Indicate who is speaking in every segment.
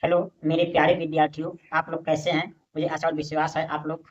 Speaker 1: Hello मेरे प्यारे विद्यार्थियों, आप लोग कैसे हैं? मुझे आशा और विश्वास है आप लोग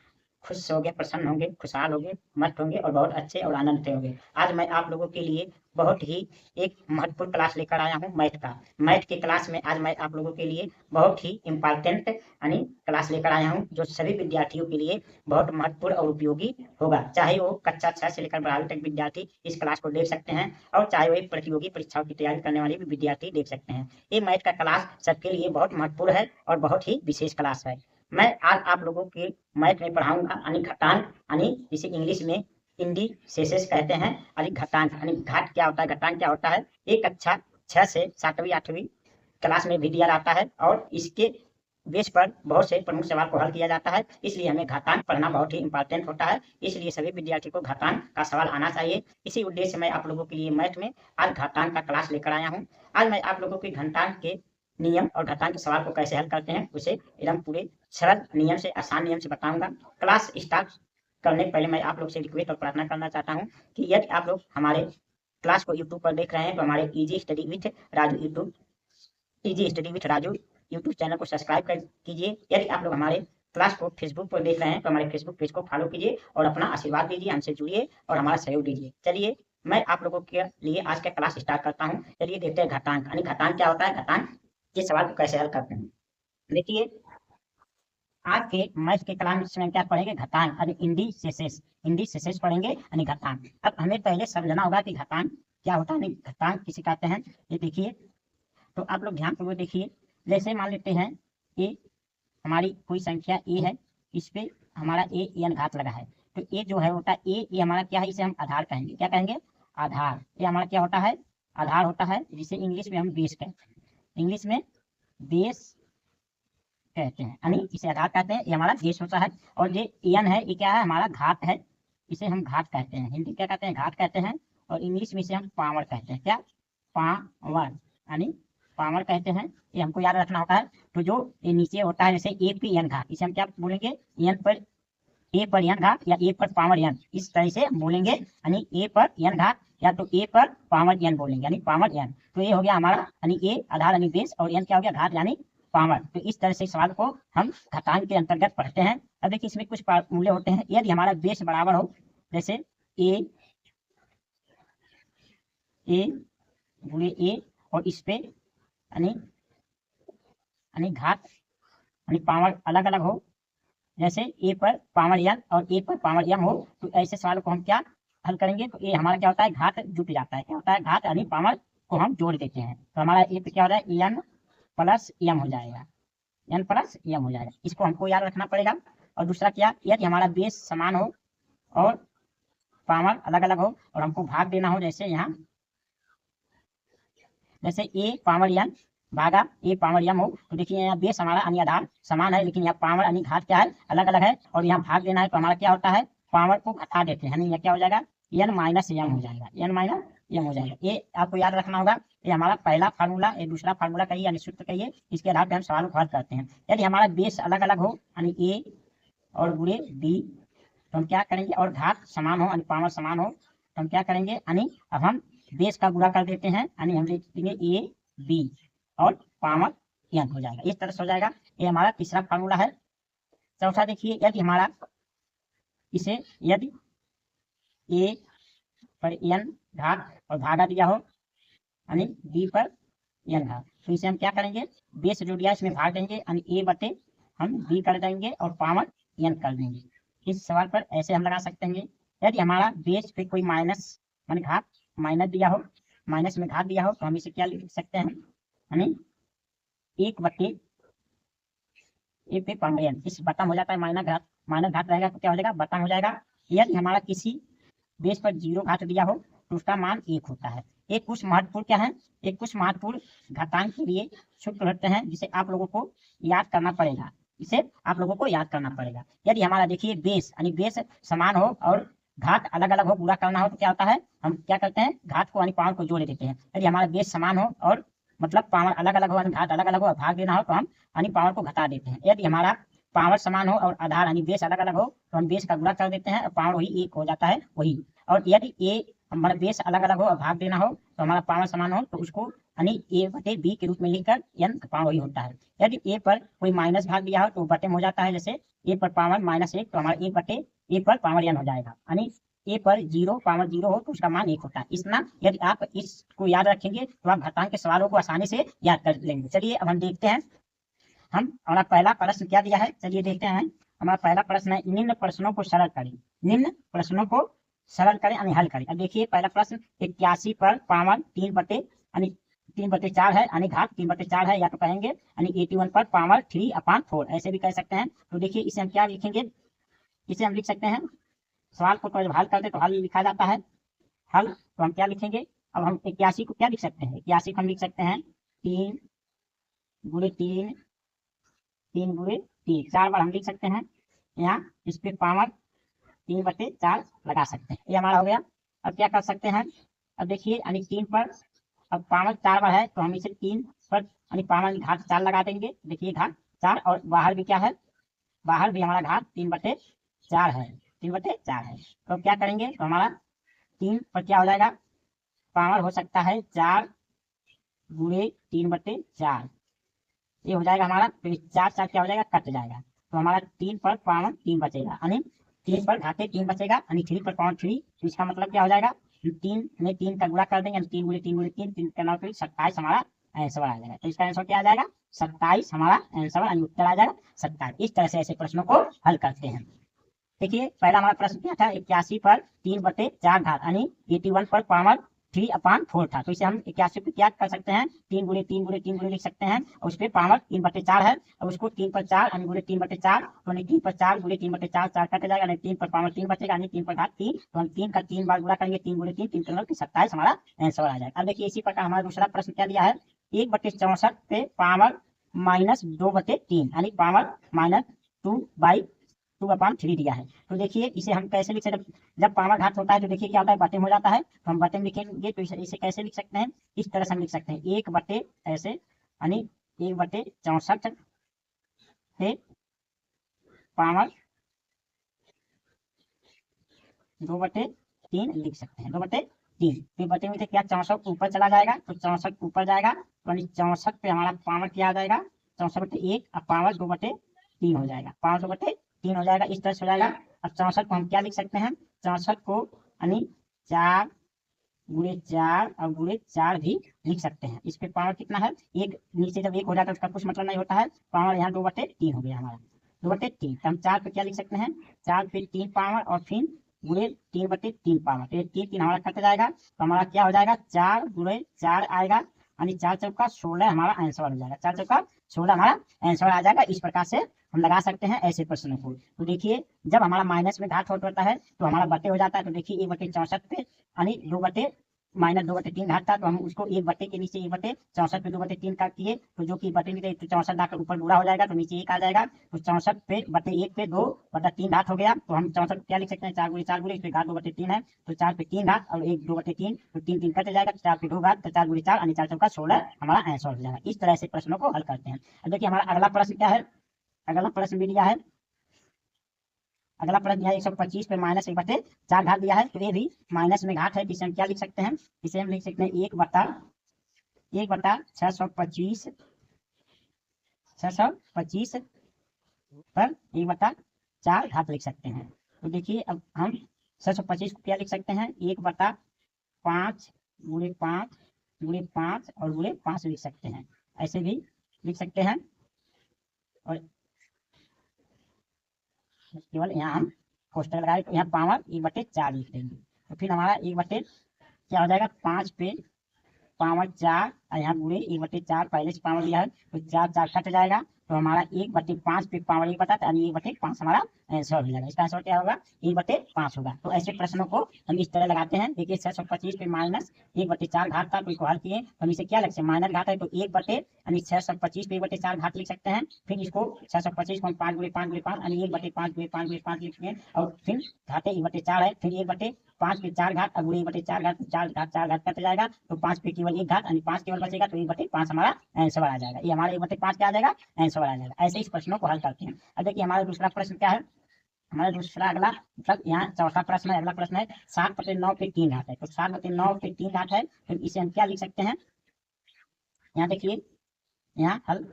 Speaker 1: खुश होंगे, प्रसन्न होंगे, खुशहाल होंगे, मस्त होंगे और बहुत अच्छे और आनंदित होंगे। आज मैं आप लोगों के लिए बहुत ही एक महत्वपूर्ण क्लास लेकर आया हूँ मैथ का। मैथ की क्लास में आज मैं आप लोगों के लिए बहुत ही इम्पोर्टेंट यानी क्लास लेकर आया हूँ, जो सभी विद्यार्थियों के लिए बहुत महत्वपूर्ण और उपयोगी होगा। चाहे वो कक्षा 6 से लेकर 12वीं तक विद्यार्थी इस क्लास को देख सकते हैं और चाहे वो एक प्रतियोगी परीक्षाओं की तैयारी करने वाले भी विद्यार्थी देख सकते हैं। ये मैथ का क्लास सबके लिए बहुत महत्वपूर्ण है और बहुत ही विशेष क्लास है। मैं आज आप लोगों के मैथ में पढ़ाऊंगा यानी घटांक, यानी जिसे इंग्लिश में इंडिसेसेस कहते हैं। यानी घटांक यानी घात क्या होता है, घटांक क्या होता है, ये कक्षा 6 से 7वीं 8वीं क्लास में भी दिया जाता है और इसके बेस पर बहुत से प्रमुख सवाल को हल किया जाता है। इसलिए हमें घातांक पढ़ना बहुत ही इंपॉर्टेंट होता है। इसलिए सभी विद्यार्थी को घातांक का सवाल आना चाहिए। इसी उद्देश्य से मैं आप लोगों के लिए मैथ में आज घातांक का क्लास लेकर आया हूँ। आज मैं आप लोगों के घातांक के नियम और घातांक के सवाल को कैसे हल करते हैं उसे एकदम पूरे सरल नियम से, आसान नियम से बताऊंगा। क्लास स्टार्ट करने के पहले मैं आप लोग से रिक्वेस्ट और प्रार्थना करना चाहता हूँ कि यदि आप लोग हमारे क्लास को यूट्यूब पर देख रहे हैं तो हमारे easy study with Raju YouTube channel को सब्सक्राइब कर कीजिए। यदि आप लोग हमारे क्लास को फेसबुक पर देख रहे हैं तो हमारे फेसबुक पेज को फॉलो कीजिए और अपना आशीर्वाद दीजिए, हमसे जुड़िए और हमारा सहयोग दीजिए। चलिए मैं आप लोगों के लिए आज का क्लास स्टार्ट करता हूँ। चलिए देखते हैं घातांक यानी घातांक क्या होता है, घातांक के सवाल को कैसे हल करते हैं। देखिए आज के मैथ के क्लास में क्या पढ़ेंगे, घातांक यानी इंडिसेसेस पढ़ेंगे यानी घातांक। अब हमें पहले समझना होगा कि घातांक क्या होता है, घातांक किसे कहते हैं। ये देखिए, तो आप लोग ध्यान पूर्वक देखिए। जैसे मान लेते हैं ए हमारी कोई संख्या ए है, इस पे हमारा ए एन घात लगा है, तो ए जो है होता है ए, ये हमारा क्या है, इसे हम आधार कहेंगे। क्या कहेंगे? आधार। ये हमारा क्या होता है? आधार होता है, जिसे इंग्लिश में हम बेस कहते हैं। इंग्लिश में बेस कहते हैं, यानी इसे आधार कहते हैं। ये हमारा बेस होता है। और ये एन है, ये क्या है, हमारा घात है। इसे हम घात कहते हैं, हिंदी क्या कहते हैं, घात कहते हैं। और इंग्लिश में इसे हम पावर कहते हैं। क्या? पावर, यानी पावर कहते हैं। ये हमको याद रखना होता है। तो जो ये नीचे होता है जैसे ए पी एन घात, इसे हम क्या बोलेंगे, एन पर ए पर एन घात या ए पर पावर एन, इस तरह से हम बोलेंगे। यानी ए पर एन घात या तो ए पर पावर एन बोलेंगे, यानी पावर एन। तो ये हो गया हमारा, यानी ए आधार यानी बेस और एन क्या हो गया, घात यानी पावर। तो इस तरह से सवाल को हम घातांक के अंतर्गत पढ़ते हैं। अब देखिए इसमें कुछ फॉर्मूले होते हैं। यदि हमारा बेस बराबर हो, जैसे ए गुणे ए और इस पे यानी घात यानी पावर अलग अलग हो, जैसे ए पर पावर एन और ए पर पावर एम हो, तो ऐसे सवाल को हम क्या हल करेंगे। तो ये हमारा क्या होता है, घात जुट जाता है। क्या होता है? घात यानी पावर को हम जोड़ देते हैं। तो हमारा ए पे क्या हो जाए, एन प्लस एम हो जाएगा, एन प्लस एम हो जाएगा। इसको हमको याद रखना पड़ेगा। और दूसरा क्या, यदि हमारा बेस समान हो और पावर अलग अलग हो और हमको भाग देना हो, जैसे यहाँ जैसे ए पावर एन भागा ए पावर एम हो, तो देखिए यहाँ बेस हमारा यानी आधार समान है, लेकिन यहाँ पावर यानी घात क्या है, अलग अलग है। और यहाँ भाग देना है तो हमारा क्या होता है, पावर को घटा देते हैं, यानी यह क्या हो जाएगा, एन माइनस एम हो जाएगा, एन माइनस एम हो जाएगा। ये आपको याद रखना होगा। ये हमारा पहला फार्मूला, ये दूसरा फार्मूला कहिए यानी सूत्र कहिए। इसके आधार पर हम सवालों को हल करते हैं। यदि हमारा बेस अलग अलग हो यानी ए और गुणे बी, तो हम क्या करेंगे, और घात समान हो यानी पावर समान हो, तो हम क्या करेंगे, यानी अब हम बेस का गुणा कर देते हैं, यानी हम लिख देंगे ए बी और पावर एन हो जाएगा। इस तरह से हो जाएगा। ये हमारा तीसरा फार्मूला है। चौथा देखिए, यदि हमारा इसे यदि ए पर एन घात और भागा दिया हो यानी बी पर एन घात, तो इसे हम क्या करेंगे, बेस जो दिया इसमें भाग देंगे, यानी ए बटे हम बी कर देंगे और पावर एन कर देंगे। इस सवाल पर ऐसे हम लगा सकते हैं। यदि हमारा बेस पे कोई माइनस मान घात माइनस दिया हो, माइनस में घात दिया हो, तो हम इसे क्या लिख सकते हैं, यानी एक बटे ए पे पावर एन, इस बटा हो जाता है माइनस घात रहेगा तो क्या हो जाएगा, बटा हो जाएगा। यदि हमारा किसी बेस पर 0 घात दिया हो तो उसका मान 1 होता है। एक कुछ महत्वपूर्ण क्या है, एक कुछ महत्वपूर्ण घातांक के लिए सूत्र होते हैं, जिसे आप लोगों को याद करना पड़ेगा। इसे आप लोगों को याद करना पड़ेगा। यदि हमारा देखिए बेस यानी बेस समान हो और घात अलग अलग हो, गुणा करना हो, तो क्या होता है, हम क्या करते हैं, घात को यानी पावर को जोड़ देते हैं। यदि हमारा बेस समान हो और मतलब पावर अलग अलग हो, घात अलग अलग हो, भाग देना हो, तो हम यानी पावर को घटा देते हैं। यदि हमारा पावर समान हो और आधार यानी बेस अलग अलग हो, तो हम बेस का गुणा कर देते हैं और पावर वही 1 हो जाता है वही। और यदि ए हमारा बेस अलग अलग हो और भाग देना हो, तो हमारा पावर समान हो, तो उसको यानी ए बटे बी के रूप में लिखकर n का पावर वही होता है। यदि ए पर कोई माइनस भाग दिया हो तो बटे में हो जाता है, जैसे ए पर पावर -1 तो हमारा 1 बटे ए पर पावर n हो जाएगा। यानी ए पर 0 पावर 0 हो तो उसका मान 1 होता है। इतना यदि आप इसको याद रखेंगे तो आप घातांक के सवालों को आसानी से याद कर लेंगे। चलिए अब हम देखते हैं हमारा पहला प्रश्न क्या दिया है। चलिए देखते हैं हमारा पहला प्रश्न है, निम्न प्रश्नों को सरल करें। निम्न प्रश्नों को सरल करें यानी हल करें। अब देखिए पहला प्रश्न 81 पर पावर 3 बटे यानी 3/4 है, यानी घात 3/4 है, या तो कहेंगे यानी 81 पर पावर 3/4 ऐसे भी कह सकते हैं। तो देखिए इसे हम क्या लिखेंगे, इसे हम लिख सकते हैं, सवाल को जब हल करते तो हल लिखा जाता है। हल तो हम क्या लिखेंगे, अब हम 81 को क्या लिख सकते हैं, 81 को हम लिख सकते हैं 3 गुणे 3 3 गुणे 3 4 बार हम लिख सकते हैं। यहाँ इस पे पावर 3/4 लगा सकते हैं, ये हमारा हो गया। अब क्या कर सकते हैं, अब देखिए यानी 3 पर अब पावर 4 बार है तो हम इसे 3 पर यानी पावर घात 4 लगा देंगे। देखिए घात 4 और बाहर भी क्या है, बाहर भी हमारा घात 3/4 है, 3/4 है। तो क्या करेंगे, तो हमारा 3 पर क्या हो जाएगा, पावर हो सकता है 4 गुणे 3/4, ये हो जाएगा हमारा। फिर 4 क्या हो जाएगा, कट जाएगा। तो हमारा 3 पर पावर 3 बचेगा, यानी 3 पर घाते 3 बचेगा, यानी 3 पर पावर 3। तो इसका मतलब क्या हो जाएगा, 3 में 3 का गुणा कर देंगे, 3 गुणे 3 गुणे 3 3 का 9 फिर 27 हमारा आंसर आ जाएगा। तो इसका आंसर क्या आ जाएगा, 27 हमारा आंसर यानी उत्तर आ जाएगा 27। इस तरह से ऐसे प्रश्नों को हल करते हैं। देखिए पहला हमारा प्रश्न क्या था, 81 पर 3/4 घात यानी 81 पर पावर 3/4 था। तो इसे हम 81 को क्या कर सकते हैं, 3 गुणे 3 गुणे 3 गुणे लिख सकते हैं, और उस पर पावर 3/4 है। और उसको 3 पर 4 यानी गुणे 3/4 तो 3 पर 4 गुणे 3/4 4 कट जाएगा, नहीं 3 पर पावर 3 बचेगा, यानी 3 पर घात 3। तो हम 3 का 3 बार गुणा करेंगे, 3 गुणे 3 3 का 27 हमारा आंसर आ जाएगा। अब देखिए इसी प्रकार हमारा दूसरा प्रश्न क्या दिया है, 1/64 पे पावर -2/3 यानी पावर -2/3 दिया है। तो देखिए इसे हम कैसे लिख सकते हैं, जब पावर घात होता है तो देखिए क्या होता है, बटे में हो जाता है। तो हम बटे में लिखेंगे तो इसे कैसे लिख सकते हैं, इस तरह से हम लिख सकते हैं 1 बटे ऐसे यानी 1/64 पे पावर 2/3 लिख सकते हैं, 2/3। फिर बटे में क्या 64 ऊपर चला जाएगा, तो 64 ऊपर जाएगा, तो 64 पे हमारा पावर क्या आ जाएगा, 64/1 अब पावर 2/3 हो जाएगा, पावर 2/3 हो जाएगा, इस तरह से हो जाएगा। अब 64 को हम क्या लिख सकते हैं, 64 को यानी 4 गुणे 4 और गुणे 4 भी लिख सकते हैं। इस पे पावर कितना है, एक नीचे जब 1 हो जाता है उसका कुछ मतलब नहीं होता है, पावर यहाँ 2/3 हो गया हमारा, 2/3। हम 4 पे क्या लिख सकते हैं, 4 पे 3 पावर और फिर गुणे 3/3 पावर, तो 3 हमारा कट जाएगा। तो हमारा क्या हो जाएगा, 4 गुणे 4 आएगा, यानी 4 चौका 16 हमारा आंसर हो जाएगा, 4 चौका 16 हमारा आंसर आ जाएगा। इस प्रकार से हम लगा सकते हैं ऐसे प्रश्नों को। तो देखिए जब हमारा माइनस में घात होता है तो हमारा बटे हो जाता है। तो देखिए 1/64 पे यानी 2 -2/3 घात था, तो हम उसको 1 बटे के नीचे 1/64 पे 2/3 काट दिए, तो जो कि बटे में थे तो 64 लाकर ऊपर बुरा हो जाएगा, तो नीचे 1 आ जाएगा। तो 64 पे बटे 1 पे 2/3 घात हो गया। तो हम 64 क्या लिख सकते हैं, 4 गुणे 4 गुणे, इस पे घात 2/3 है, तो 4 पे 3 घात और 1 2/3, तो 3 3 कट जाएगा, तो 4 पे 2 घात, तो 4 गुणे 4 यानी 4 चौका 16 हमारा आंसर हो जाएगा। इस तरह से प्रश्नों को हल करते हैं। अब देखिए हमारा अगला प्रश्न क्या है, अगला प्रश्न भी दिया है, अगला प्रश्न दिया है 125 पे -1/4 घात दिया है। तो ये भी माइनस में घात है, जिसे हम क्या लिख सकते हैं, इसे हम लिख सकते हैं 1/625 पर 1/4 घात लिख सकते हैं। तो देखिए अब हम 625 को क्या लिख सकते हैं, 1/5 गुणे 5 गुणे 5 और गुणे 5 लिख सकते हैं, ऐसे भी लिख सकते हैं। और केवल यहाँ हम कोष्टक लगाए, तो यहाँ पावर 1/4 लिख देंगे। तो फिर हमारा 1 क्या हो जाएगा, 5 पे पावर 4 और यहाँ गुणे 1/4 पहले से पावर दिया है, तो 4 4 कट जाएगा। तो हमारा 1/5 पे पावर 1 बटा यानी 1/5 हमारा आंसर हो जाएगा। इसका आंसर क्या होगा, 1/5 होगा। तो ऐसे प्रश्नों को हम इस तरह लगाते हैं। देखिए 625 पे -1/4 घात था, तो इसको हल किए, तो हम इसे क्या लिख सकते हैं, माइनस घात है तो 1 यानी 625 पे 1/4 घात लिख सकते हैं। फिर इसको 625 को हम 5 गुणे 5 गुणे 5 यानी 1/5 गुणे 5 गुणे 5 लिखते हैं, और फिर घाते 1/4 है, फिर 1/5 पे 4 घात और गुणे 1/4 घात, 4 घात कट जाएगा, तो 5 पे केवल 1 घात यानी 5 केवल बचेगा, तो 1/5 हमारा आंसर आ जाएगा। ये हमारा 1/5 क्या आ जाएगा, आंसर आ जाएगा। ऐसे इस प्रश्नों को हल करते हैं। अब देखिए हमारा दूसरा प्रश्न क्या है, हमारा दूसरा अगला मतलब यहाँ चौथा प्रश्न है, अगला प्रश्न है 7/9 पे 3 घात है। तो 7/9 पे 3 घात है, तो इसे हम क्या लिख सकते हैं, यहाँ देखिए, यहाँ हल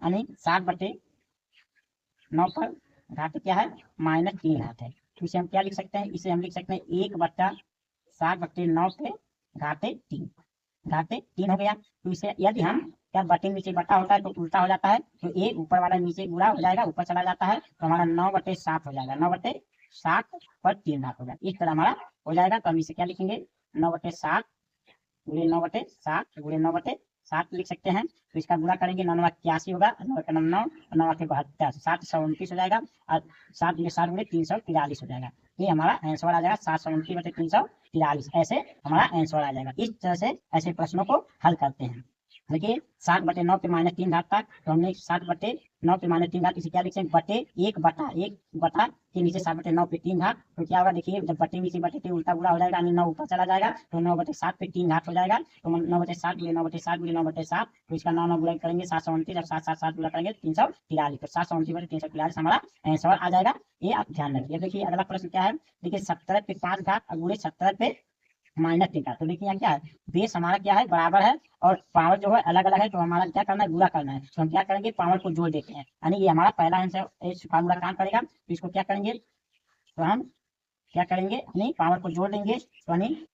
Speaker 1: यानी 7/9 पर घात क्या है, -3 घात है। तो इसे हम क्या लिख सकते हैं, इसे हम लिख सकते हैं 1/7/9 पे घाते 3, घाते 3 हो गया। तो इसे यदि हम क्या बटे नीचे बटा होता है तो उल्टा हो जाता है, तो एक ऊपर वाला नीचे गुणा हो जाएगा, ऊपर चला जाता है, तो हमारा 9/7 हो जाएगा। 9/7 पर 3 घात हो गया, इस तरह हमारा हो जाएगा। तो हम इसे क्या लिखेंगे, 9/7 गुणे 9/7 गुणे 9/7 लिख सकते हैं। तो इसका गुणा करेंगे, 9×9 = 81 होगा, 9×9 9×8 = 729 हो जाएगा, और 7 गुणे 343 हो जाएगा। ये हमारा आंसर आ जाएगा 729/343, ऐसे हमारा आंसर आ जाएगा। इस तरह से ऐसे प्रश्नों को हल करते हैं। देखिए 7/9 पे -3 घात था, तो हमने 7/9 पे -3 घात इसे क्या लिख सकते हैं, बटे 1/1 के नीचे 7/9 पे 3 घात। तो क्या होगा, देखिए जब बटे नीचे बटे तो उल्टा गुणा हो जाएगा, यानी 9 ऊपर चला जाएगा, तो 9/7 पे 3 घात हो जाएगा। तो 9/7 गुणे 9/7 गुणे 9/7, तो इसका 9 गुणा करेंगे 729, और 7 गुणा करेंगे 343, तो 729/343 हमारा आंसर आ जाएगा। ये आप ध्यान रखिए। देखिए अगला प्रश्न क्या है, देखिए 17 पे 5 घात और गुणे 17 पे -3 घात। तो देखिए यहाँ क्या है, बेस हमारा क्या है, बराबर है, और पावर जो है अलग अलग है, तो हमारा क्या करना है, गुणा करना है। तो हम क्या करेंगे, पावर को जोड़ देते हैं, यानी ये हमारा पहला आंसर इस फार्मूला काम करेगा। तो इसको क्या करेंगे, तो हम क्या करेंगे, यानी पावर को जोड़ देंगे, तो यानी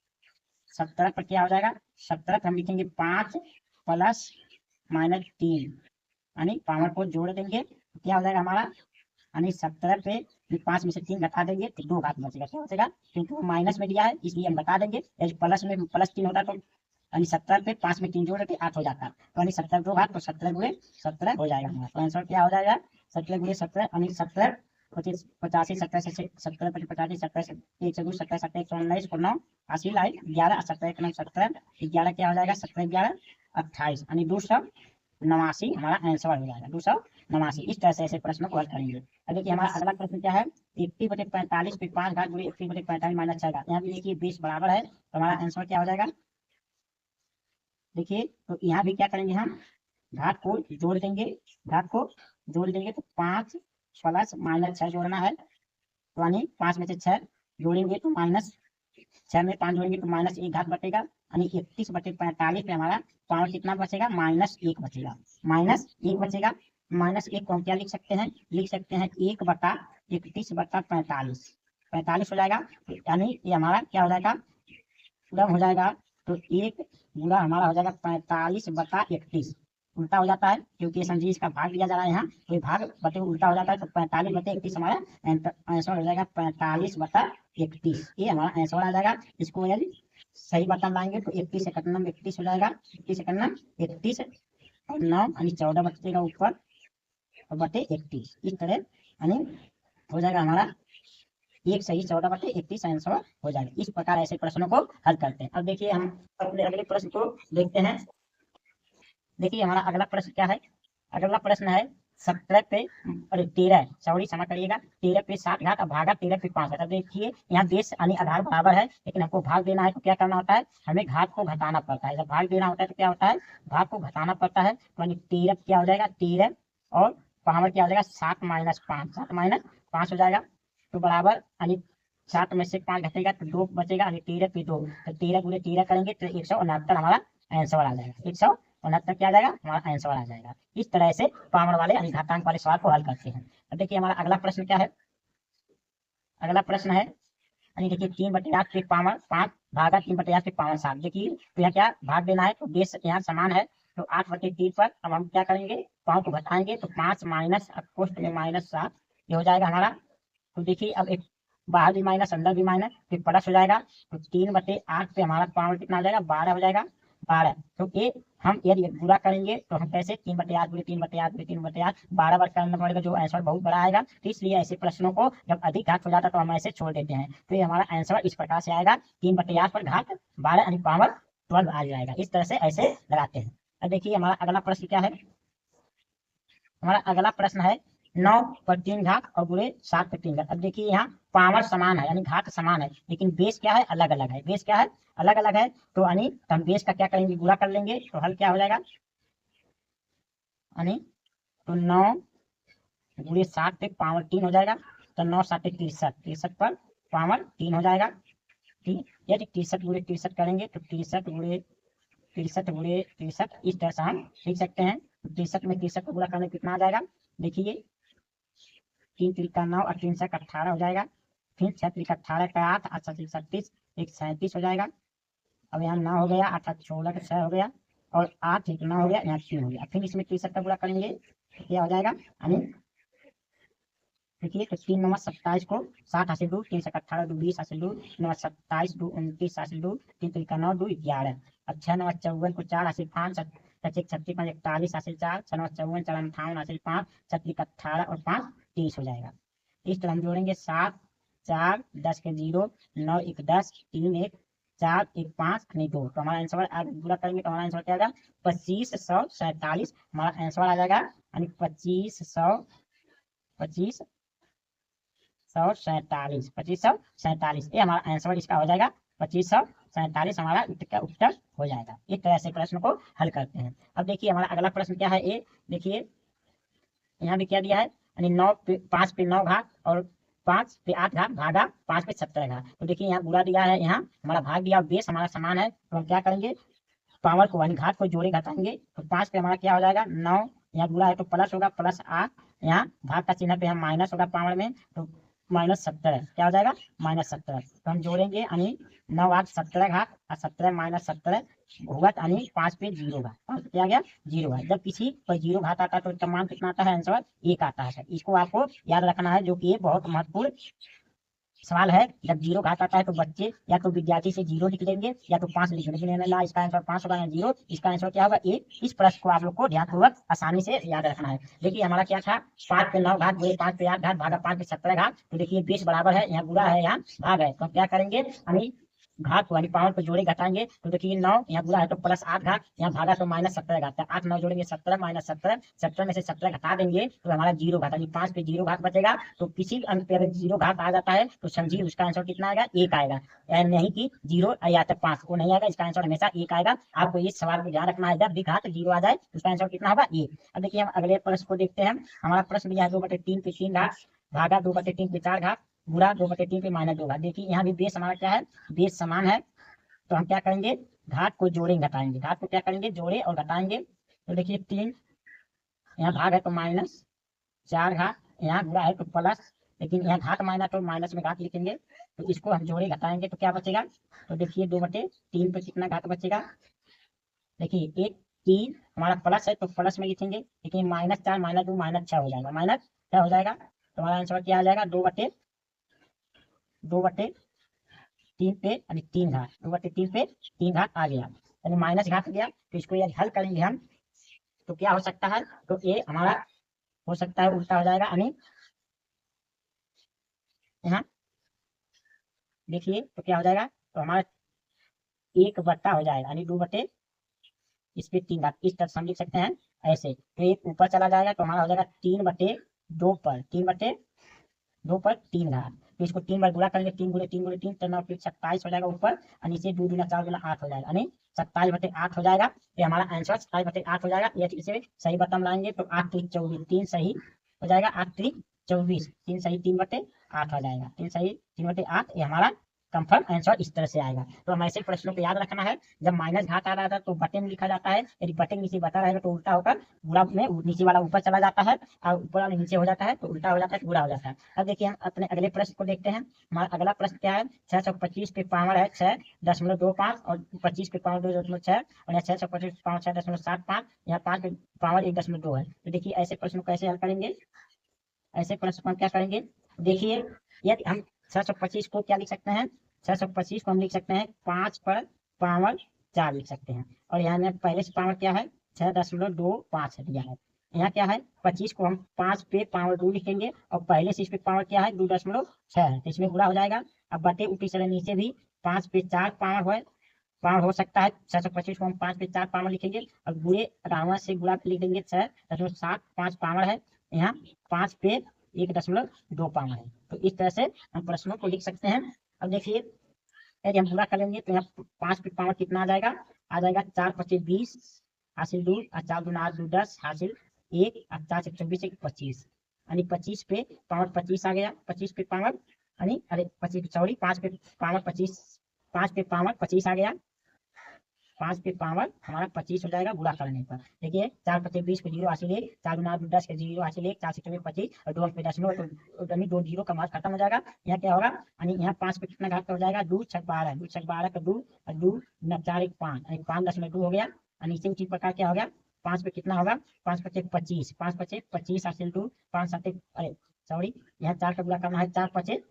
Speaker 1: 17 पर क्या हो जाएगा, 17 हम लिखेंगे 5 प्लस -3, यानी पावर को जोड़ देंगे तो क्या हो जाएगा हमारा, यानी 17 पे 5 में से 3 घटा देंगे तो 2 घात बचेगा। क्या बचेगा, क्योंकि वो माइनस में दिया है इसलिए हम बता देंगे, यदि प्लस में +3 होता तो यानी 17 पे 5 में 3 जोड़ देते 8 हो जाता, तो यानी 17 2 घात, तो 17 गुणे 17 हो जाएगा हमारा। तो आंसर क्या हो जाएगा, 17 गुणे 17, यानी 17 85 17 से 17 × 85 17 से 1 से 2 17 17 119 और 9 80 लाइन 11 17 1 9 17 11 क्या हो जाएगा, 17 11 28, यानी 289 हमारा आंसर हो जाएगा, 289। इस तरह से ऐसे प्रश्नों को हल करेंगे। अब देखिए हमारा अगला प्रश्न क्या है, 80/45 पे 5 घात गुणे 80/45 - 6 घात। यहाँ भी देखिए बेस बराबर है, तो हमारा आंसर क्या हो जाएगा, देखिए तो यहाँ भी क्या करेंगे, हम घात को जोड़ देंगे, घात को जोड़ देंगे, तो 5 प्लस -6 जोड़ना है, तो यानी 5 में से 6 जोड़ेंगे तो -6 में 5 जोड़ेंगे तो -1 घात बचेगा, यानी 31/45 पे हमारा पावर कितना बचेगा, -1 बचेगा, -1 बचेगा। -1 को हम क्या लिख सकते हैं, लिख सकते हैं 1/31/45, 45 हो जाएगा, यानी ये हमारा क्या हो जाएगा, पूरा हो जाएगा। तो 1 गुणा हमारा हो जाएगा 45/31, उल्टा हो जाता है क्योंकि ये समझिए इसका भाग दिया जा रहा है यहाँ, तो ये भाग बटे उल्टा हो जाता है, तो 45/31 हमारा आंसर हो जाएगा 45/31, ये हमारा आंसर आ जाएगा। इसको यदि सही बटन लाएंगे तो 31 से 31 हो जाएगा, 31 से 31 और 9 यानी 14 बचेगा ऊपर और बटे 31, इस तरह यानी हो जाएगा हमारा 1 सही 14/31 आंसर हो जाएगा। इस प्रकार ऐसे प्रश्नों को हल करते हैं। अब देखिए हम अपने अगले प्रश्न को देखते हैं। देखिए हमारा अगला प्रश्न क्या है, अगला प्रश्न है 17 पे अरे 13 सॉरी क्षमा करिएगा, 13 पे 7 घात और भागा 13 पे 5 घात। अब देखिए यहाँ बेस यानी आधार बराबर है, लेकिन हमको भाग देना है तो क्या करना होता है, हमें घात को घटाना पड़ता है। जब भाग देना होता है तो क्या होता है, भाग को घटाना पड़ता है, तो यानी 13 क्या हो जाएगा, 13 और पावर क्या हो जाएगा 7 - 5, 7 - 5 हो जाएगा, तो बराबर यानी 7 में से 5 घटेगा तो 2 बचेगा, यानी 13 पे 2, तो 13 गुणे 13 करेंगे तो 169 हमारा आंसर आ जाएगा, 169 क्या आ जाएगा, हमारा आंसर आ जाएगा। इस तरह से पावर वाले यानी घातांक वाले सवाल को हल करते हैं। अब देखिए हमारा अगला प्रश्न क्या है, अगला प्रश्न है यानी देखिए 3/8 पे पावर 5 भागा 3/8 पे पावर 7। देखिए तो यहाँ क्या भाग देना है, तो बेस यहाँ समान है, तो 8/3 पर अब हम क्या करेंगे, पावर को घटाएंगे, तो 5 माइनस कोष्ट में -7 ये हो जाएगा हमारा। तो देखिए अब एक बाहर भी माइनस अंदर भी माइनस, फिर प्लस हो जाएगा, तो 3/8 पे हमारा पावर कितना आ जाएगा, 12 हो जाएगा, 12। तो ये हम यदि पूरा करेंगे तो हम कैसे 3/8 गुणे 3/8 गुणे 3/8 12 बार करना पड़ेगा, जो आंसर बहुत बड़ा आएगा। तो इसलिए ऐसे प्रश्नों को जब अधिक घात हो जाता है तो हम ऐसे छोड़ देते हैं। तो ये हमारा आंसर इस प्रकार से आएगा, 3/8 पर घात 12 यानी पावर 12 आ जाएगा। इस तरह से ऐसे लगाते हैं। अब देखिए हमारा अगला प्रश्न क्या है, हमारा अगला प्रश्न है 9 पर 3 घात और गुणे 7 पर 3 घात। अब देखिए यहाँ पावर समान है यानी घात समान है, लेकिन बेस क्या है, अलग अलग है, बेस क्या है, अलग अलग है, तो यानी हम बेस का क्या करेंगे, गुणा कर लेंगे, तो हल क्या हो जाएगा, यानी तो 9 गुणे 7 पे पावर 3 हो जाएगा, तो 9 7 63, 63 पर पावर 3 हो जाएगा। ठीक, यदि 63 गुणे 63 करेंगे तो 63 गुणे 63 गुणे 63, इस तरह से हम लिख सकते हैं। 63 में 63 को गुणा करने कितना आ जाएगा, देखिए 3 त्रिका 9 और 3 छक 18 हो जाएगा। फिर 6 त्रिका 18 का 8, 8 7 37, 1 37 हो जाएगा। अब यहाँ 9 हो गया, 8 16 का 6 हो गया, और 8 1 9 हो गया, यहाँ 3 हो गया। फिर इसमें 63 का गुणा करेंगे तो क्या हो जाएगा, यानी देखिए तो 3 9 27 को 60 हासिल 2, 3 7 18 2 20 हासिल 2, 9 27 2 29 हासिल 2, 3 त्रिका 9 2 11। अब 6 9 54 को 4 हासिल 5, 36 36 5 41 हासिल 4, 6 9 54 4 58 हासिल 5, 6 त्रिका 18 और 5 30 हो जाएगा। इस तरह हम जोड़ेंगे 7 4 10 के 0, 9 1 10, 3 1 4 1 5 नहीं 2, तो हमारा आंसर पूरा करेंगे तो हमारा आंसर क्या आएगा 2547। हमारा आंसर आ जाएगा यानी 2547 ये हमारा आंसर इसका हो जाएगा। 2547 हमारा इसका उत्तर हो जाएगा। इस तरह से प्रश्न को हल करते हैं। अब देखिए हमारा अगला प्रश्न क्या है, ये देखिए यहाँ भी क्या दिया है, यानी 5 पे 9 घात और 5 पे 8 घात भागा 5 पे 17 घात। तो देखिए यहाँ बुरा दिया है, यहाँ हमारा भाग दिया, बेस हमारा समान है, तो हम क्या करेंगे पावर को यानी घात को जोड़े घटाएंगे तो 5 पे हमारा क्या हो जाएगा 9, यहाँ बुरा है तो प्लस होगा प्लस 8, यहाँ भाग का चिन्ह पे हम माइनस होगा पावर में, तो -17 क्या हो जाएगा -17। तो हम जोड़ेंगे यानी 9 8 17 घात और 17 -17 होगा, यानी 5 पे 0 घात, 5 पे क्या गया 0 घात। जब किसी पर 0 घात आता है तो इसका मान कितना आता है, आंसर 1 आता है। इसको आपको याद रखना है, जो कि ये बहुत महत्वपूर्ण सवाल है। जब 0 घात आता है तो बच्चे या तो विद्यार्थी से 0 लिख लेंगे या तो 5 लिख लेंगे, लेकिन इसका आंसर 5 होगा या 0, इसका आंसर क्या होगा 1। इस प्रश्न को आप लोग को ध्यानपूर्वक आसानी से याद रखना है। देखिए हमारा क्या था 5 पे 9 घात गुणे 5 पे 8 घात भागा 5 पे 17 घात। तो देखिए बेस बराबर है, यहाँ बुरा है यहाँ भाग है, तो हम क्या करेंगे यानी घात को यानी पावर को जोड़े घटाएंगे तो देखिए 9 यहाँ बुरा है तो प्लस 8 घात, यहाँ भागा तो -17 घात, 8 9 जोड़ेंगे 17 -17, 17 में से 17 घटा देंगे तो हमारा 0 घात यानी 5 पे 0 घात बचेगा। तो किसी अंक पे अगर 0 घात आ जाता है तो समझिए उसका आंसर कितना आएगा 1 आएगा, यानी नहीं कि 0 या तो 5 को नहीं आएगा, इसका आंसर हमेशा 1 आएगा। आपको इस सवाल को ध्यान रखना है, जब भी घात 0 आ जाए तो उसका आंसर कितना होगा 1। अब देखिए हम अगले प्रश्न को देखते हैं। हमारा प्रश्न दिया है 2/3 पे 3 घात भागा 2/3 पे 4 घात बुरा 2/3 पे -2 घात। देखिए यहाँ भी बेस हमारा क्या है, बेस समान है, तो हम क्या करेंगे घात को जोड़े घटाएंगे, घात को क्या करेंगे जोड़े और घटाएंगे। तो देखिए 3 यहाँ भाग है तो -4 घात, यहाँ बुरा है तो प्लस, लेकिन यहाँ घात माइनस तो माइनस में घात लिखेंगे, तो इसको हम जोड़े घटाएंगे तो क्या बचेगा। तो देखिए 2/3 पे कितना घात बचेगा, देखिए 1 3 हमारा प्लस है तो प्लस में लिखेंगे, लेकिन -4 -2 -6 हो जाएगा, -6 हो जाएगा। तो हमारा आंसर क्या आ जाएगा 2/3 पे यानी 3 घात, 2/3 पे 3 घात आ गया, यानी माइनस घात गया। तो इसको यदि हल करेंगे हम तो क्या हो सकता है, तो ये हमारा हो सकता है उल्टा हो जाएगा, यानी यहाँ देखिए तो क्या हो जाएगा, तो हमारा 1 हो जाएगा, यानी 2/, इस पे 3 घात, इस तरह से हम लिख सकते हैं ऐसे। तो एक ऊपर चला जाएगा तो हमारा हो जाएगा 3/2 पर 3/2 पर 3 घात। तो इसको 3 बार गुणा करेंगे, 3 गुणे 3 गुणे 3 9 फिर 27 हो जाएगा ऊपर, और नीचे 2 दूना 4 गुना 8 हो जाएगा, यानी 27/8 हो जाएगा। ये हमारा आंसर 27/8 हो जाएगा। यदि इसे सही बटन लाएंगे तो 8 3 24, 3 सही हो जाएगा, 8 3 24, 3 सही 3/8 हो जाएगा, 3 सही 3/8, ये हमारा कंफर्म आंसर इस तरह से आएगा। तो हम ऐसे प्रश्नों को याद रखना है, जब माइनस घात आ रहा था तो बटे में लिखा जाता है, यदि बटे नीचे बता रहेगा तो उल्टा होकर बुरा में नीचे वाला ऊपर चला जाता है और ऊपर वाला नीचे हो जाता है, तो उल्टा हो जाता है तो बुरा हो जाता है। अब देखिए हम अपने अगले प्रश्न को देखते हैं। हमारा अगला प्रश्न क्या है, 625 पे पावर है 6.25 और 25 पे पावर 2.6, और यहाँ 625 पावर 6.75, यहाँ 5 पे पावर 1.2 है। तो देखिए ऐसे प्रश्न को कैसे हल करेंगे, ऐसे प्रश्न को हम क्या करेंगे, देखिए यदि हम 625 को क्या लिख सकते हैं, 625 को हम लिख सकते हैं 5 पर पावर 4 लिख सकते हैं, और यहाँ में पहले से पावर क्या है 6.25 दिया है। यहाँ क्या है 25 को हम 5 पे पावर 2 लिखेंगे, और पहले से इस पे पावर क्या है 2.6 है, तो इसमें पूरा हो जाएगा। अब बटे ऊपरी चले नीचे भी 5 पे 4 पावर हो सकता है, 625 को हम 5 पे 4 पावर लिखेंगे, और बुरे रावण से गुणा लिख देंगे 6.75 पावर है, यहाँ 5 पे 1.2 पावर है। तो इस तरह से हम प्रश्नों को लिख सकते हैं। अब देखिए यदि हम पूरा करेंगे तो यहाँ 5 पे पावर कितना आ जाएगा 4 25 20 हासिल 2 और 4 दूना 8 2 10 हासिल 1 और 4 से 24 1 25, यानी 25 पे पावर 25 आ गया, 25 पे पावर यानी अरे 25 सॉरी 5 पे पावर 25 आ गया, 5 पे पावर हमारा 25 हो जाएगा गुणा करने पर। देखिए 4 पचे 20 को 0 हासिल 1, 4 गुना 10 के 0 हासिल 1, 4 से 25 और 2 अंक पे दशमलव, तो यानी 2 0 का मार्क खत्म हो जाएगा। यहाँ क्या होगा, यानी यहाँ 5 पे कितना घात का हो जाएगा, 2 6 12, 2 6 12 का 2 और 2 4 1 5, 5.2 हो गया। और नीचे उसी प्रकार क्या हो गया, 5 पे कितना होगा, 5 पचे 25, 5 पचे 25 हासिल 2, 5 7 अरे सॉरी, यहाँ 4 का गुणा करना है, 4 पचे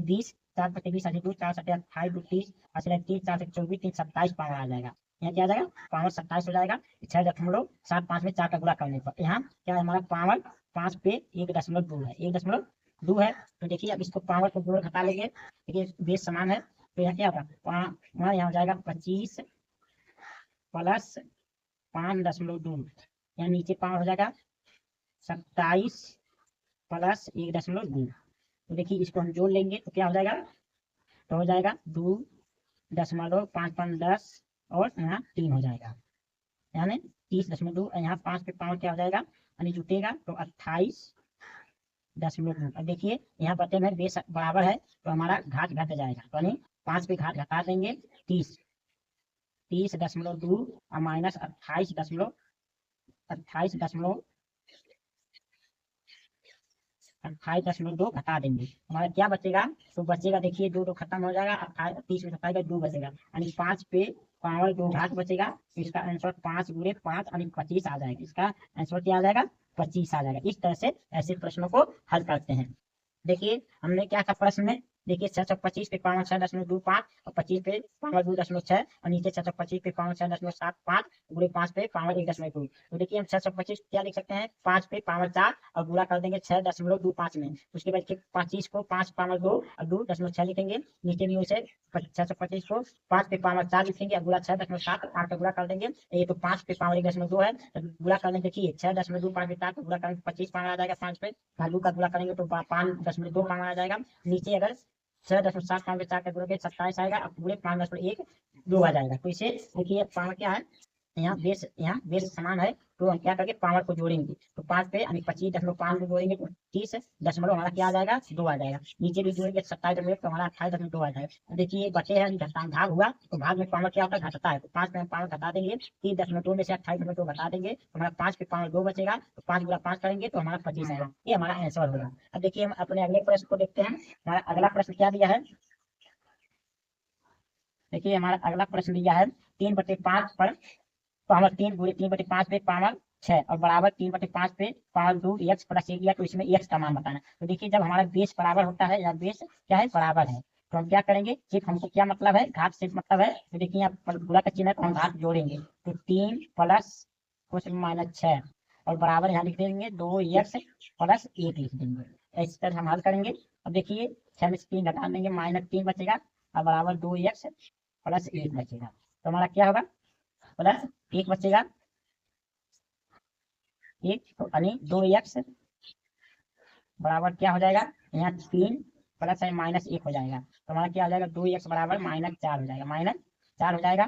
Speaker 1: 20, 4 पचे 20 हासिल 2, 4 7 28 2 30 हासिल 3, 4 से 24 3 27 पावर आ जाएगा। यहाँ क्या आ जाएगा, पावर 27 हो जाएगा। 6.75 में 4 का गुणा करने पर यहाँ क्या है, हमारा पावर 5 पे 1.2 है, 1.2 है। तो देखिए अब इसको पावर को जोड़ घटा लेंगे, देखिए बेस समान है, तो यहाँ क्या होगा, हमारा यहाँ हो जाएगा 25 प्लस 5.2, यहाँ नीचे पावर हो जाएगा 27 प्लस 1.2। तो देखिए इसको हम जोड़ लेंगे तो क्या हो जाएगा, तो हो जाएगा 2.5 10 और यहाँ 3 हो जाएगा, यानी 30.2। यहाँ 5 पे पावर क्या हो जाएगा, यानी जुटेगा तो 28.2। अब देखिए यहाँ बटे में बेस बराबर है तो हमारा घात घट जाएगा, तो यानी 5 पे घात घटा देंगे 30.2 और माइनस 28.2 घटा देंगे, हमारा क्या बचेगा, तो बचेगा देखिए 2 तो खत्म हो जाएगा, 30 में 2 बचेगा, यानी 5 पे पावर 2 घात बचेगा। तो इसका आंसर 5 गुणे 5 यानी 25 आ जाएगा, इसका आंसर क्या आ जाएगा, 25 आ जाएगा। इस तरह से ऐसे प्रश्नों को हल करते हैं। देखिए हमने क्या था प्रश्न में, देखिए 625 पे पावर 6.25 और 25 पे पावर 2.6 और नीचे 625 पे पावर 6.75 गुणे 5 पे पावर 1.2। तो देखिए हम 625 क्या लिख सकते हैं, 5 पे पावर 4 और गुणा कर देंगे 6.25 में। उसके बाद 25 को 5 पावर 2 और 2.6 लिखेंगे, नीचे भी उसे 625 को 5 पे पावर 4 लिखेंगे और गुणा 6.7 8 का गुणा कर देंगे। ये तो 5 पे पावर 1.2 है, तो गुणा कर देंगे, देखिए 6.25 पे 4 गुणा करेंगे 25 पावर आ जाएगा, 5 पे भालू का गुणा करेंगे तो 5.2 पावर आ जाएगा। नीचे अगर 6.7 पावर 4 का गुणा 27 आएगा, अब पूरे 5.1 आ जाएगा। तो इसे देखिए पावर क्या है, यहाँ बेस समान है, तो हम क्या करेंगे पावर को जोड़ेंगे, तो 5 पे यानी 25.5 को जोड़ेंगे तो 30 हमारा क्या आ जाएगा, 2 आ जाएगा। नीचे भी जोड़ेंगे 27 तो हमारा 28.2 आ जाएगा। देखिए बटे है भाग हुआ, तो भाग में पावर क्या होता है, घटता है, तो 5 पे हम पावर घटा देंगे, 30.2 में से 28.2 घटा देंगे तो हमारा 5 पे पावर 2 बचेगा, तो 5 गुणा 5 करेंगे तो हमारा 25 आएगा। ये हमारा आंसर होगा। अब देखिए हम अपने अगले प्रश्न को देखते हैं। हमारा अगला प्रश्न क्या दिया है, देखिए हमारा अगला प्रश्न दिया है 3/5 पर पावर 3 गुणे 3/5 पे पावर 6 और बराबर 3/5 पे पावर 2 x प्लस 1 दिया, तो इसमें x का मान बताना। तो देखिए जब हमारा बेस बराबर होता है या बेस क्या है बराबर है, तो हम क्या करेंगे, सिर्फ हमको क्या मतलब है, घात सिर्फ मतलब है, तो देखिए यहाँ गुणा का चिन्ह है तो हम घात जोड़ेंगे, तो 3 प्लस कुछ माइनस 6 और बराबर यहाँ लिख देंगे 2x प्लस 1 लिख देंगे। इस तरह हम हल करेंगे। अब देखिए 6 में से 3 घटा देंगे, -3 बचेगा और बराबर 2x प्लस 1 बचेगा, तो हमारा क्या होगा, प्लस 1 बचेगा, 1 तो यानी 2x बराबर क्या हो जाएगा, यहाँ 3 प्लस है -1 हो जाएगा, तो हमारा क्या हो जाएगा, 2x बराबर -4 हो जाएगा, -4 हो जाएगा,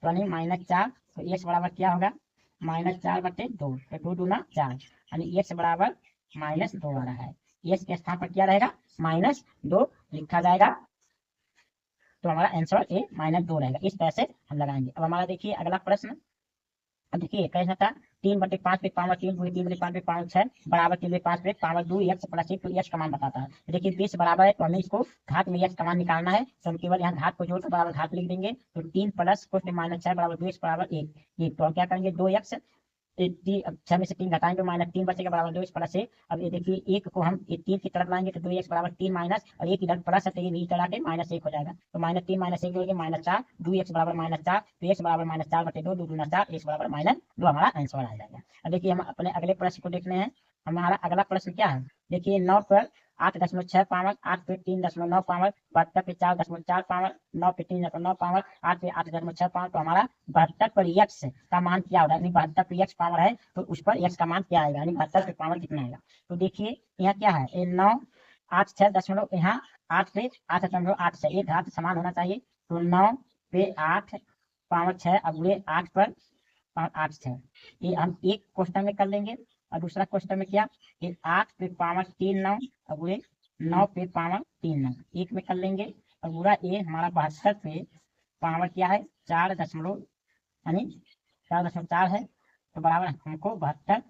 Speaker 1: तो यानी -4, तो x बराबर क्या होगा, -4/2, तो 2 दूना 4, यानी x बराबर -2 आ रहा है। x के स्थान पर क्या रहेगा, -2 लिखा जाएगा, तो हमारा आंसर ए -2 रहेगा। इस तरह से हम लगाएंगे। अब हमारा देखिए अगला प्रश्न, अब देखिए कैसा था, 3/5 पे पावर 3 गुणे 3/5 पे पावर 6 बराबर 3/5 पे पावर 2 x प्लस 1, तो x का मान बताता है। तो देखिए बेस बराबर है तो हमें इसको घात में x का मान निकालना है, तो हम केवल यहाँ घात को जोड़कर बराबर घात लिख देंगे, तो 3 प्लस कुछ -6 बराबर 2x बराबर 1, तो हम क्या करेंगे 2x 6 में से 3 घटाएंगे -3 बचेगा बराबर 2x प्लस 1। अब ये देखिए 1 को हम 3 की तरफ लाएंगे तो 2x बराबर 3 माइनस और 1 इधर प्लस है तो ये भी चला के -1 हो जाएगा, तो -3 -1 जोड़ेंगे -4, 2x बराबर -4, तो x बराबर -4/2, 2 दूना 4, x बराबर -2 हमारा आंसर आ जाएगा। अब देखिए हम अपने अगले प्रश्न को देखने हैं। हमारा अगला प्रश्न क्या है, देखिए 9 पर 8.6 पावर, 8 पे 3.9 पावर, 72 पे 4.4 पावर, 9 पे 3.9 पावर, 8 पे 8.6 पावर, तो हमारा 72 पर x का मान क्या होगा, यानी 72 पे x पावर है तो उस पर x का मान क्या आएगा, यानी 72 पे पावर कितना आएगा। तो देखिए यहाँ क्या है, 9 8 6 दशमलव, यहाँ 8 पे 8.8 से एक घात समान होना चाहिए, तो 9 पे 8 पावर 6 अब गुणे 8 पर पावर 8 6, ये हम एक क्वेश्चन में कर लेंगे और दूसरा क्वेश्चन में क्या, ये 8 पे पावर 3 9 और गुणे 9 पे पावर 3 9 एक में कर लेंगे, और पूरा ये हमारा 72 पे पावर क्या है 4.8 यानी 4.4 है, तो बराबर हमको 72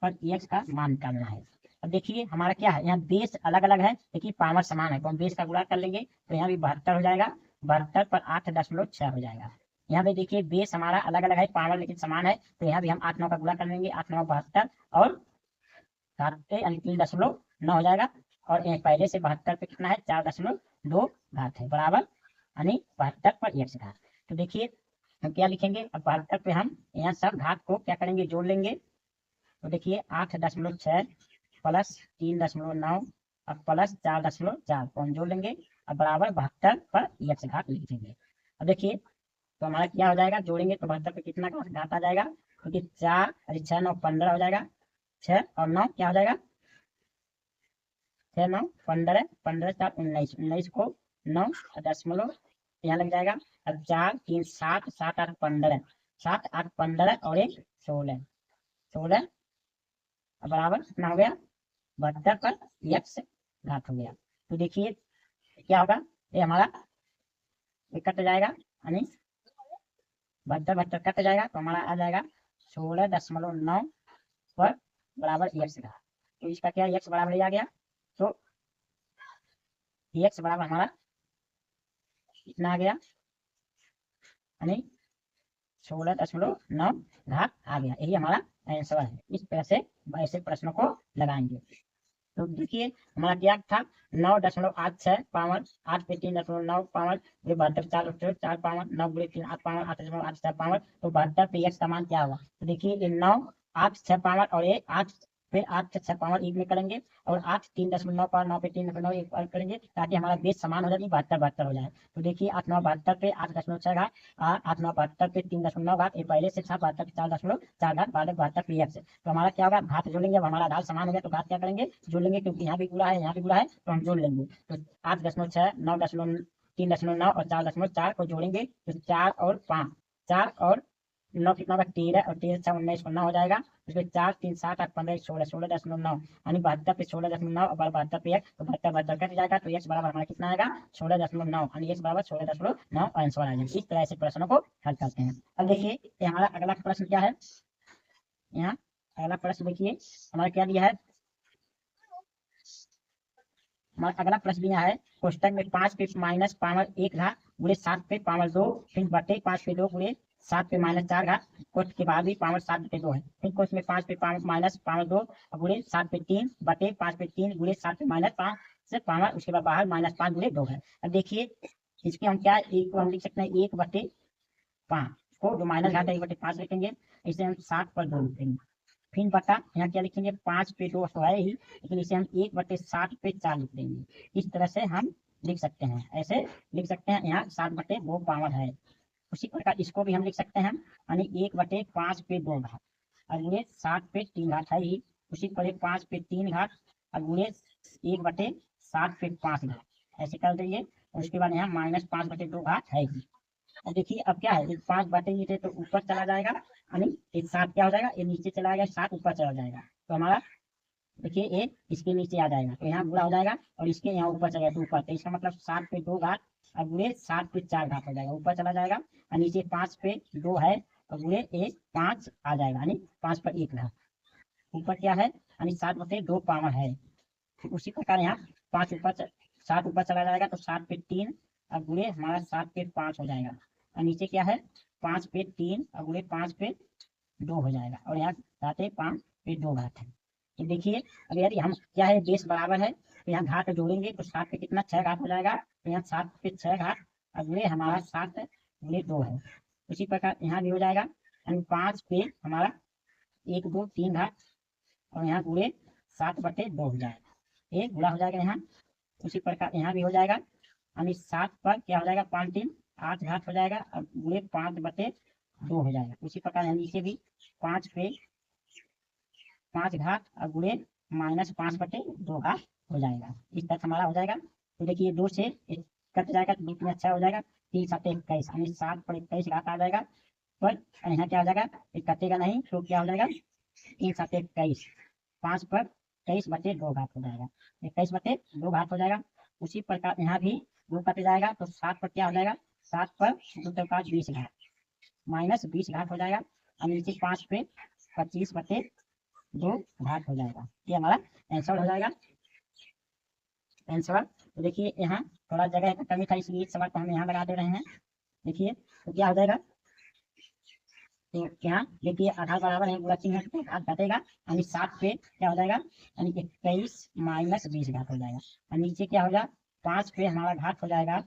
Speaker 1: पर एक्स का मान निकालना है। अब देखिए हमारा क्या है, यहाँ बेस अलग अलग है लेकिन पावर समान है, तो हम बेस का गुणा कर लेंगे तो यहाँ भी 72 हो जाएगा, 72 पर 8.6 हो जाएगा। यहाँ पे देखिए बेस हमारा अलग अलग है, पावर लेकिन समान है, तो यहाँ भी हम 8 9 का गुणा कर लेंगे, 8 9 72 और 7 यानी 3.9 हो जाएगा। और पहले से 72 पे कितना है, 4.2 घात है, बराबर यानी 72 पर एक्स घात। तो देखिए हम क्या लिखेंगे, अब 72 पे हम यहाँ सब घात को क्या करेंगे, जोड़ लेंगे। तो देखिए 8.6 प्लस 3.9 और प्लस 4.4 को हम जोड़ लेंगे, अब बराबर 72 पर एक्स घात लिख देंगे। अब देखिए तो हमारा क्या हो जाएगा, जोड़ेंगे तो 72 पे कितना घात आ जाएगा, क्योंकि 4 और 6 9 15 हो जाएगा, 6 और 9 क्या हो जाएगा, 6 9 15, 15 4 19, 19 को 9 दशमलव यहाँ लग जाएगा। अब 4 3 7, 7 8 15, 7 8 15 और 1 16, 16 बराबर कितना हो गया, 72 पर एक्स घात हो गया। तो देखिए क्या होगा, ये हमारा कट जाएगा, यानी 72 72 कट जाएगा, तो हमारा आ जाएगा 16.9 पर बराबर एक्स घात। तो इसका क्या, एक्स बराबर आ गया, तो एक्स बराबर हमारा कितना आ गया, यानी 16.9 घात आ गया, यही हमारा आंसर है। इस तरह से ऐसे प्रश्नों को लगाएंगे। तो देखिए हमारा क्या था, 9.86 पावर 8 पे 3.9 पावर 72 4 पावर 9 गुणे 3 8 पावर 8.86 पावर, तो 72 पे एक्स का मान क्या हुआ, तो देखिए ये 9 8 6 पावर और ये 8, फिर 8 से 6 पावर एक में करेंगे, और 8 3.9 पावर 9 पे 3.9 एक बार करेंगे, ताकि हमारा बेस समान हो जाए, 72 72 हो जाए। तो देखिए 8 9 72 पे 8.6 घात, 8 9 72 पे 3.9 घात, ये पहले से था 72 पे 4.4 घात, 72 पे एक्स। तो हमारा क्या होगा, घात जोड़ेंगे, अब हमारा आधार समान हो गया तो घात क्या करेंगे, जोड़ लेंगे, क्योंकि यहाँ भी गुणा है यहाँ भी गुणा है, तो हम जोड़ लेंगे। तो 8.6 9.3.9 और 4.4 को जोड़ेंगे, तो 4 और 5, 4 और 9 कितना होगा, 13 और 13 6 19 9 हो जाएगा। उसमें 4 3 7 8 15 16, 16.9 यानी 72 पे 16.9 और 72 पे एक, तो 72 72 कट जाएगा, तो एक्स बराबर हमारा कितना आएगा, 16.9 यानी एक्स बराबर 16.9 आंसर आ जाएगा। इस तरह से प्रश्नों को हल करते हैं। अब देखिए ये हमारा अगला प्रश्न क्या है, यहाँ अगला प्रश्न देखिए हमारा क्या दिया है, हमारा अगला प्रश्न दिया है, कोष्टक में 5 पे माइनस पावर 1 घात गुणे 7 पे पावर 2, फिर बटे 5 पे 2 गुणे 7 पे माइनस 4 घात, कोष्ट के बाद भी पावर 7 बटे 2 है, फिर कोष्ट में 5 पे पावर माइनस पावर 2 गुणे 7 पे 3 बटे 5 पे 3 गुणे 7 पे माइनस 5 से पावर, उसके बाद बाहर माइनस 5 गुणे 2 है। अब देखिए इसके हम क्या, एक को हम लिख सकते हैं 1/5 को, जो माइनस घात है 1/5 लिखेंगे, इसे हम 7 पर 2 लिखेंगे, फिर बटा यहाँ क्या लिखेंगे, 5 पे 2 तो है ही, लेकिन इसे हम 1/7 पे 4 लिख देंगे। इस तरह से हम लिख सकते हैं, ऐसे लिख सकते हैं, यहाँ 7/2 पावर है। उसी प्रकार इसको भी हम लिख सकते हैं, यानी 1/5 पे 2 घात, और गुणे 7 पे 3 घात है ही, उसी प्रकार 5 पे 3 घात और गुणे 1/7 पे 5 घात, ऐसे कर देंगे। और उसके बाद यहाँ -5/2 घात है ही। अब देखिए अब क्या है, 5 बांटेंगे थे तो ऊपर चला जाएगा, यानी ये 7 क्या हो जाएगा, ये नीचे चला जाएगा, 7 ऊपर चला जाएगा, तो हमारा देखिए ये इसके नीचे आ जाएगा, तो यहाँ बुरा हो जाएगा, और इसके यहाँ ऊपर चला जाएगा, तो ऊपर, तो इसका मतलब 7 पे 2 घात और गुणे 7 पे 4 घात हो जाएगा, ऊपर चला जाएगा, और नीचे 5 पे 2 है और गुणे 5 आ जाएगा, यानी 5 पर 1 घात, ऊपर क्या है, यानी 7/2 पावर है। फिर उसी प्रकार यहाँ 5 ऊपर 7 ऊपर चला जाएगा, तो 7 पे 3 और गुणे हमारा 7 पे 5 हो जाएगा, और नीचे क्या है, 5 पे 3 और गुणे 5 पे 2 हो जाएगा, और यहाँ 7 5 पे 2 घात है। तो देखिए अब यदि हम क्या है, बेस बराबर है, तो यहाँ घात जोड़ेंगे तो 7 पे कितना 6 घात हो जाएगा, तो यहाँ 7 पे 6 घात और गुणे हमारा 7 गुणे 2 है। उसी प्रकार यहाँ भी हो जाएगा, यानी 5 पे हमारा 1 2 3 घात और यहाँ गुणे 7/2 हो जाएगा, एक गुणा हो जाएगा यहाँ। उसी प्रकार यहाँ भी हो जाएगा, यानी 7 पर क्या हो जाएगा, 5 3 8 घात हो जाएगा और गुणे 5/2 हो जाएगा। उसी प्रकार यानी इसे भी 5 पे 5 घात और गुणे -5/2 घात हो जाएगा, इस तरह हमारा हो जाएगा। तो देखिए 2 से कट जाएगा, तो 2 3 अच्छा हो जाएगा, 3 7 21, यानी 7 पर 21 घात आ जाएगा, पर यहाँ क्या हो जाएगा, ये कटेगा नहीं, तो क्या हो जाएगा, 3 7 21, 5 पर 23/2 घात हो जाएगा, 21/2 घात हो जाएगा। उसी प्रकार यहाँ भी 2 कट जाएगा, तो 7 पर क्या हो जाएगा, 7 पर 2 20 घात, माइनस 20 घात हो जाएगा और नीचे 5 पे 25/2 घात हो जाएगा। ये हमारा आंसर हो जाएगा आंसर। तो देखिए यहाँ थोड़ा जगह की कमी था, इसलिए इस सवाल को हम यहाँ लगा दे रहे हैं। देखिए तो क्या हो जाएगा, तो यहाँ देखिए आधार बराबर है, पूरा चिन्ह है, घात घटेगा यानी 7 पे क्या हो जाएगा यानी 21 माइनस 20 घात हो जाएगा। और नीचे क्या होगा 5 पे हमारा घात हो जाएगा,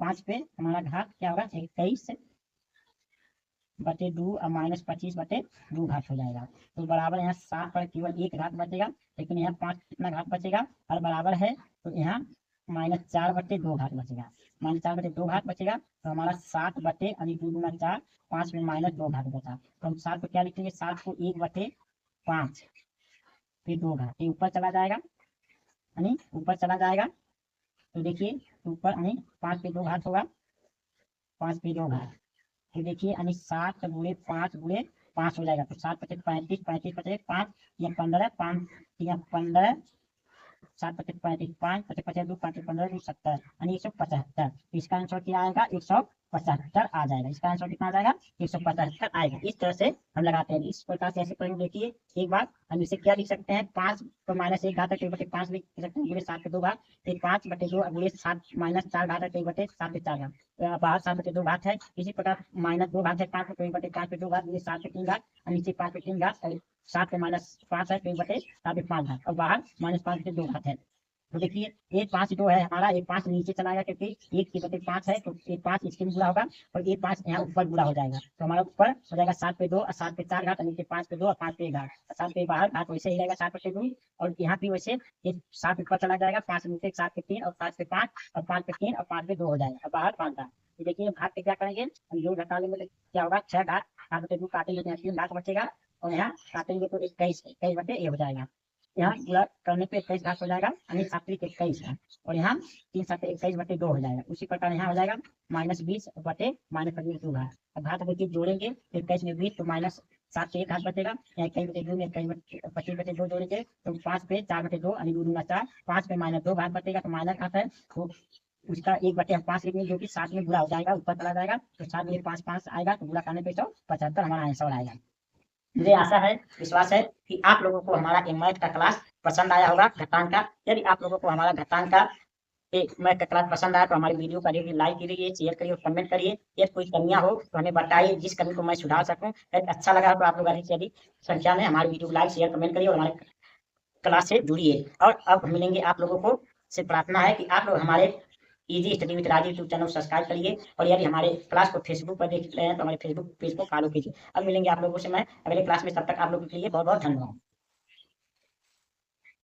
Speaker 1: 5 पे हमारा घात क्या होगा 21/2 और माइनस 25/2 घात हो जाएगा। तो बराबर यहाँ 7 पर केवल एक घात बचेगा, लेकिन यहाँ 5 कितना घात बचेगा और बराबर है, तो यहाँ -4/2 घात बचेगा, -4/2 घात बचेगा। तो हमारा 7/2 5 में -2 घात बचा। तो हम 7 को क्या लिखेंगे, 7 को 1/5 फिर 2 घात, ये ऊपर चला जाएगा यानी ऊपर चला जाएगा। तो देखिए ऊपर यानी 5 पे 2 घात होगा, 5 पे 2 घात, फिर देखिए यानी 7 गुणे 5 गुणे 5 हो जाएगा। तो 7/5 35, 35/5 5 या 15, 5 या 15, 7/5 35, 5 5/5 2 5 15 2 70 यानी 175। तो इसका आंसर क्या आएगा 175 आ जाएगा। इसका आंसर कितना आ जाएगा 175 आएगा। इस तरह से हम लगाते हैं, इस प्रकार से ऐसे करेंगे। देखिए एक बार हम इसे क्या लिख सकते हैं, 5 पर -1 घात 1/5 लिख सकते हैं, गुणे 7 पे 2 घात, फिर 5/2 गुणे 7 -4 घात 1/7 पे 4 घात, बाहर 7/2 घात है। इसी प्रकार -2 घात है 5 पे 1/5 पे 2 घात, गुणे 7 पे 3 घात और नीचे 5 पे 3 घात और 7 पे -5 है 1/7 पे 5 घात और बाहर -5/2 घात है। तो देखिए ये 5 जो है हमारा, ये 5 नीचे चला गया क्योंकि 1/5 है, तो ये 5 इसके भी गुणा होगा और ये 5 यहाँ ऊपर गुणा हो जाएगा। तो हमारा ऊपर हो जाएगा 7 पे 2 और 7 पे 4 घात और नीचे 5 पे 2 और 5 पे 1 घात, 7 पे बाहर घात वैसे ही रहेगा 7/2 और यहाँ भी वैसे ये 7 ऊपर चला जाएगा, 5 नीचे 7 पे 3 और 5 पे 5 और 5 पे 3 और 5 पे 2 हो जाएगा और बाहर 5 घात। तो देखिए घात पे क्या करेंगे, हम जो घटा लेंगे तो क्या होगा 6 घात, 7/2 काटेंगे तो 3 घात बचेगा और यहाँ काटेंगे तो 21 हो जाएगा। यहाँ पूरा करने पे 21 घात हो जाएगा यानी 7×21 है और यहाँ 3×7 21/2 हो जाएगा। उसी प्रकार यहाँ हो जाएगा -20/-2 घात। अब घात देखिए जोड़ेंगे तो 21 में 20 तो -7 से 1 घात बचेगा, यहाँ 21/2 में 25/2 जोड़ेंगे तो 5 पे 4/2 यानी 2 दूना 4, 5 पे -2 घात बचेगा तो माइनस घात है, तो उसका 1/5 लिखेंगे जो कि 7 में गुणा हो जाएगा, ऊपर चला जाएगा तो 7 में 5 5 आएगा तो गुणा करने पे 175 हमारा आंसर आएगा। मुझे आशा है विश्वास है कि आप लोगों को हमारा ये मैथ का क्लास पसंद आया होगा घटांक का। यदि आप लोगों को हमारा घटांक का एक मैथ का क्लास पसंद आया तो हमारी वीडियो का लाइक करिए, शेयर करिए और कमेंट करिए। यदि कोई कमियां हो तो हमें बताइए, जिस कमी को मैं सुधार सकूं। यदि अच्छा लगा तो आप लोग अधिक से अधिक संख्या में हमारी वीडियो को लाइक शेयर कमेंट करिए और हमारे क्लास से जुड़िए। और अब मिलेंगे आप लोगों को से प्रार्थना है कि आप लोग हमारे easy study with Rajiv YouTube channel subscribe करिए और यदि हमारे क्लास को फेसबुक पर देख रहे हैं तो हमारे फेसबुक पेज को फॉलो कीजिए। अब मिलेंगे आप लोगों से मैं अगले क्लास में, तब तक आप लोगों के लिए बहुत बहुत धन्यवाद।